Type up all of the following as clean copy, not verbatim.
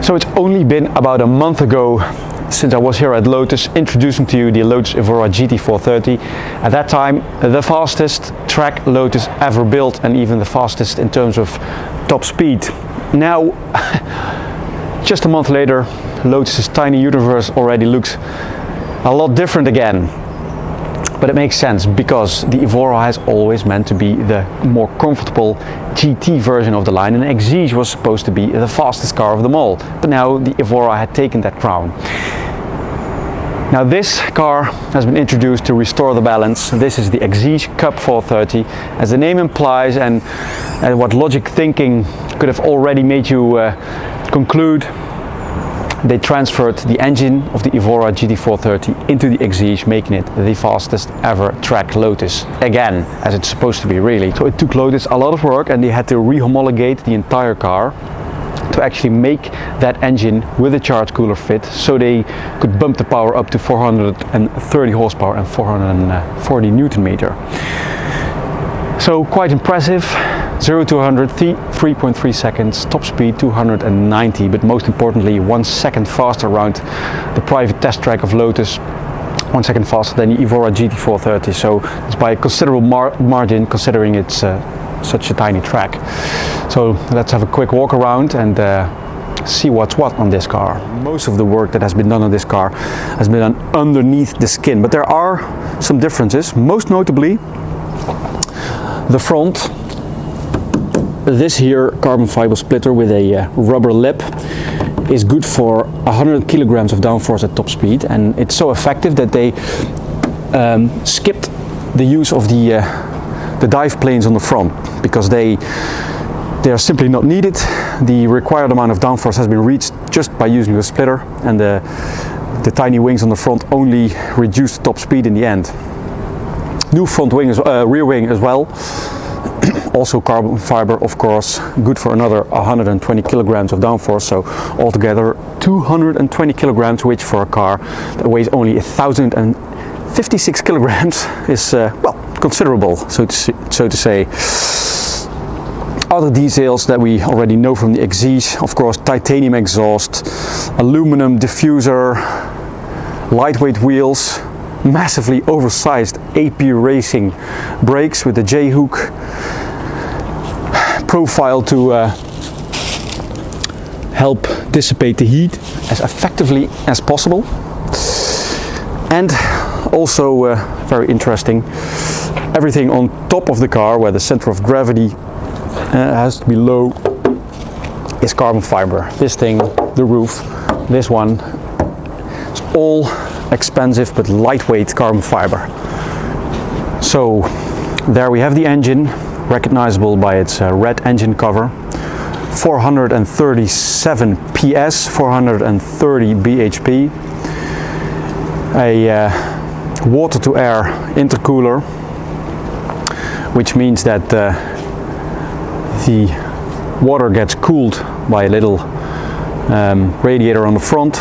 So it's only been about a month ago since I was here at Lotus introducing to you the Lotus Evora GT430. At that time, the fastest track Lotus ever built, and even the fastest in terms of top speed. Now, just a month later, Lotus's tiny universe already looks a lot different again. But it makes sense, because the Evora has always meant to be the more comfortable GT version of the line, and Exige was supposed to be the fastest car of them all. But now the Evora had taken that crown. Now this car has been introduced to restore the balance. This is the Exige Cup 430. As the name implies, and what logic thinking could have already made you conclude, they transferred the engine of the Evora GT430 into the Exige, making it the fastest ever track Lotus. Again, as it's supposed to be, really. So it took Lotus a lot of work, and they had to rehomologate the entire car to actually make that engine with a charge cooler fit, so they could bump the power up to 430 horsepower and 440 Newton meter. So quite impressive. 0 to 100, 3.3 seconds, top speed 290, but most importantly 1 second faster around the private test track of Lotus, 1 second faster than the Evora GT430, so it's by a considerable margin, considering it's such a tiny track. So let's have a quick walk around and see what's what on this car. Most of the work that has been done on this car has been done underneath the skin, but there are some differences, most notably the front. This here carbon fiber splitter with a rubber lip is good for 100 kilograms of downforce at top speed, and it's so effective that they skipped the use of the dive planes on the front, because they are simply not needed. The required amount of downforce has been reached just by using the splitter, and the tiny wings on the front only reduce the top speed in the end. New front wing, rear wing as well. Also carbon fiber, of course, good for another 120 kilograms of downforce, so altogether 220 kilograms, which for a car that weighs only 1,056 kilograms is, well, considerable, so to say. Other details that we already know from the Exige, of course, titanium exhaust, aluminum diffuser, lightweight wheels, massively oversized AP Racing brakes with the J-hook profile to help dissipate the heat as effectively as possible. And also very interesting, everything on top of the car, where the center of gravity has to be low, is carbon fiber. This thing, the roof, this one, it's all expensive but lightweight carbon fiber. So there we have the engine, recognizable by its red engine cover. 437 PS, 430 bhp, a water to air intercooler, which means that the water gets cooled by a little radiator on the front,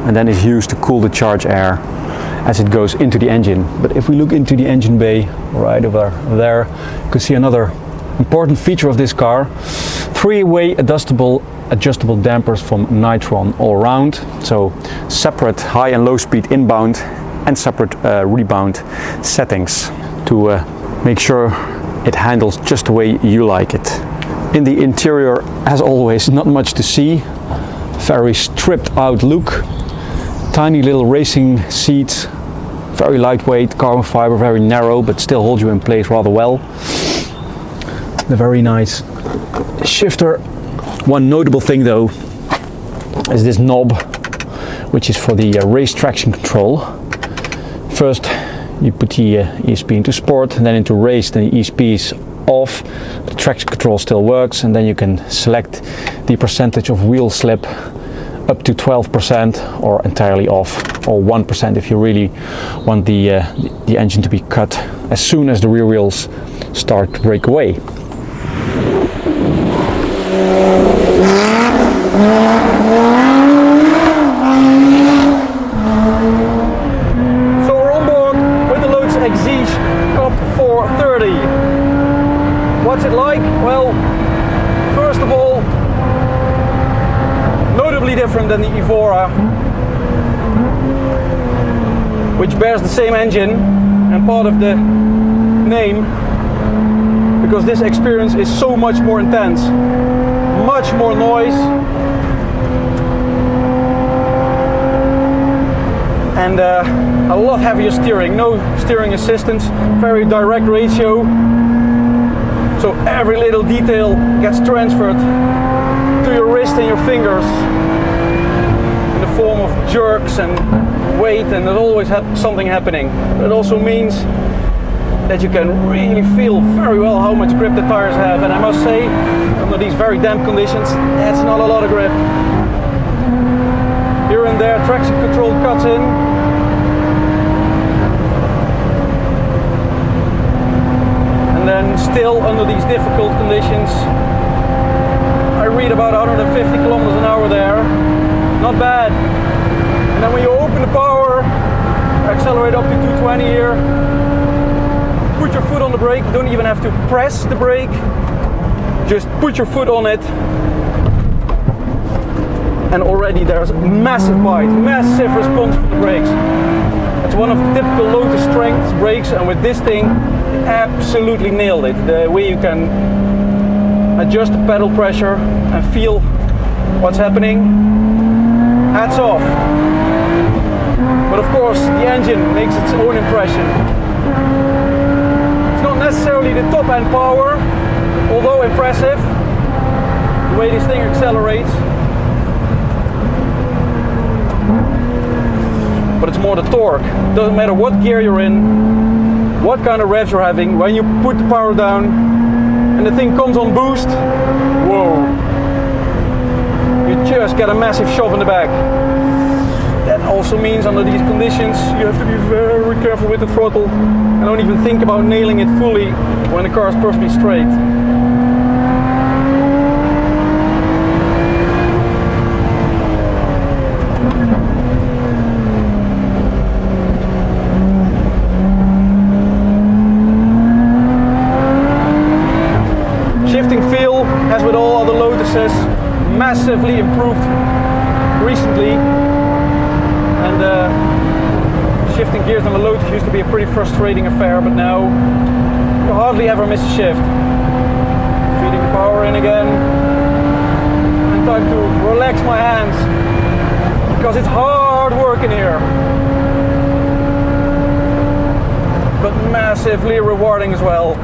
and then is used to cool the charge air as it goes into the engine. But if we look into the engine bay right over there, you can see another important feature of this car: three-way adjustable dampers from Nitron all around, so separate high and low speed inbound and separate rebound settings to make sure it handles just the way you like it. In the interior, as always, not much to see. Very stripped out look. Tiny little racing seats, very lightweight, carbon fiber, very narrow, but still hold you in place rather well. The very nice shifter. One notable thing though is this knob, which is for the race traction control. First you put the ESP into sport, and then into race, then the ESP is off, the traction control still works, and then you can select the percentage of wheel slip up to 12% or entirely off, or 1% if you really want the engine to be cut as soon as the rear wheels start to break away. So we're on board with the Lotus Exige Cup 430. What's it like? Well, first of all, notably different than the Evora, which bears the same engine and part of the name, because this experience is so much more intense, much more noise, and a lot heavier steering, no steering assistance, very direct ratio, so every little detail gets transferred to your wrist and your fingers in the form of jerks and weight, and there's always something happening. It also means that you can really feel very well how much grip the tires have, and I must say, under these very damp conditions, that's not a lot of grip. Here and there traction control cuts in, and then still under these difficult conditions, I read about 150 kilometers an hour there, not bad. And then when you open the power, accelerate up to 220 here, put your foot on the brake, you don't even have to press the brake, just put your foot on it, and already there's massive bite, massive response from the brakes. It's one of the typical Lotus strength brakes, and with this thing, it absolutely nailed it. The way you can adjust the pedal pressure and feel what's happening, hats off. But of course, the engine makes its own impression. It's not necessarily the top end power, although impressive, the way this thing accelerates. But it's more the torque. Doesn't matter what gear you're in, what kind of revs you're having, when you put the power down and the thing comes on boost, whoa, you just get a massive shove in the back. That also means under these conditions you have to be very careful with the throttle and don't even think about nailing it fully when the car is perfectly straight. Shifting feel, as with all other Lotuses, massively improved recently, and shifting gears on the Lotus used to be a pretty frustrating affair, but now you hardly ever miss a shift. Feeding the power in again, and time to relax my hands, because it's hard work in here, but massively rewarding as well.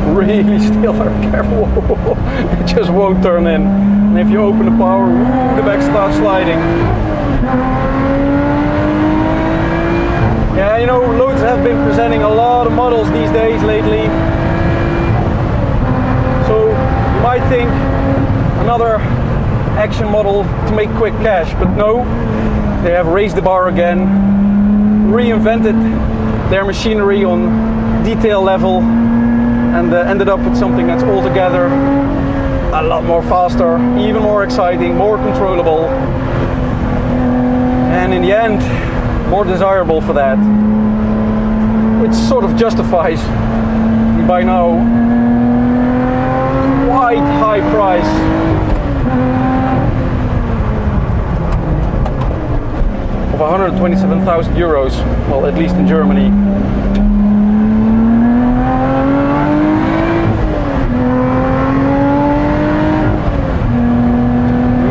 Really still very careful, it just won't turn in. And if you open the power, ooh, the back starts sliding. Yeah, you know, Lotus have been presenting a lot of models these days lately. So you might think another action model to make quick cash, but no, they have raised the bar again, reinvented their machinery on detail level, and ended up with something that's altogether a lot more faster, even more exciting, more controllable, and in the end more desirable for that, which sort of justifies the by now quite high price of 127,000 euros, well, at least in Germany.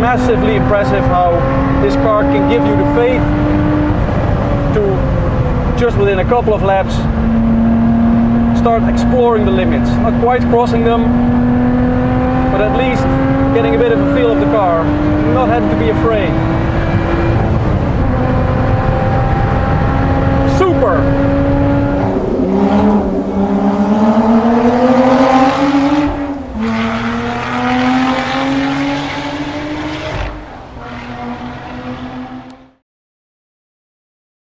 Massively impressive how this car can give you the faith to, just within a couple of laps, start exploring the limits. Not quite crossing them, but at least getting a bit of a feel of the car, not having to be afraid.